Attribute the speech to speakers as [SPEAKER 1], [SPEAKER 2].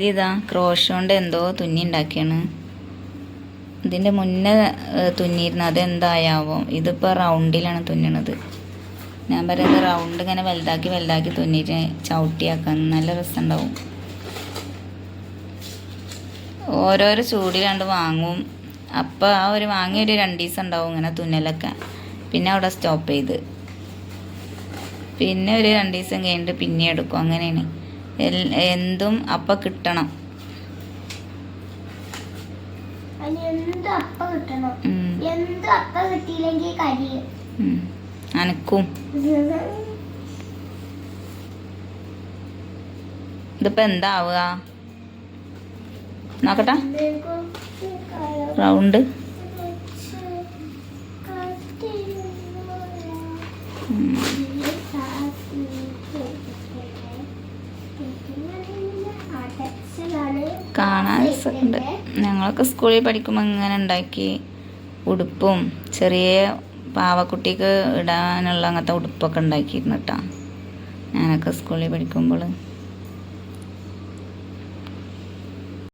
[SPEAKER 1] ഇതാ ക്രോഷ കൊണ്ട് എന്തോ തുന്നി ഉണ്ടാക്കിയാണ്. ഇതിൻ്റെ മുന്നേ തുന്നിയിരുന്നത് അതെന്തായാവോ. ഇതിപ്പോൾ റൗണ്ടിലാണ് തുന്നണത്. ഞാൻ പറയുന്നത് റൗണ്ട് ഇങ്ങനെ വലുതാക്കി വലുതാക്കി തുന്നിയിട്ട് ചവിട്ടിയാക്കാൻ നല്ല രസമുണ്ടാവും. ഓരോരോ ചൂടിലാണ്ട് വാങ്ങും. അപ്പോൾ ആ ഒരു വാങ്ങിയ ഒരു 2 ദിവസം ഉണ്ടാവും ഇങ്ങനെ തുന്നലൊക്കെ. പിന്നെ അവിടെ സ്റ്റോപ്പ് ചെയ്ത് പിന്നെ ഒരു 2 ദിവസം കഴിഞ്ഞിട്ട് പിന്നെ എടുക്കും. അങ്ങനെയാണ് എന്തും അപ്പം കിട്ടണം. അനക്കും ഇതിപ്പോൾ എന്താവുക നോക്കട്ടെ. റൗണ്ട് കാണാൻ രസമുണ്ട്. ഞങ്ങളൊക്കെ സ്കൂളിൽ പഠിക്കുമ്പോൾ ഇങ്ങനെ ഉണ്ടാക്കി ഉടുപ്പും ചെറിയ പാവക്കുട്ടിക്ക് ഇടാനുള്ള അങ്ങനത്തെ ഉടുപ്പൊക്കെ ഉണ്ടാക്കിയിരുന്നു കേട്ടോ ഞാനൊക്കെ സ്കൂളിൽ പഠിക്കുമ്പോൾ.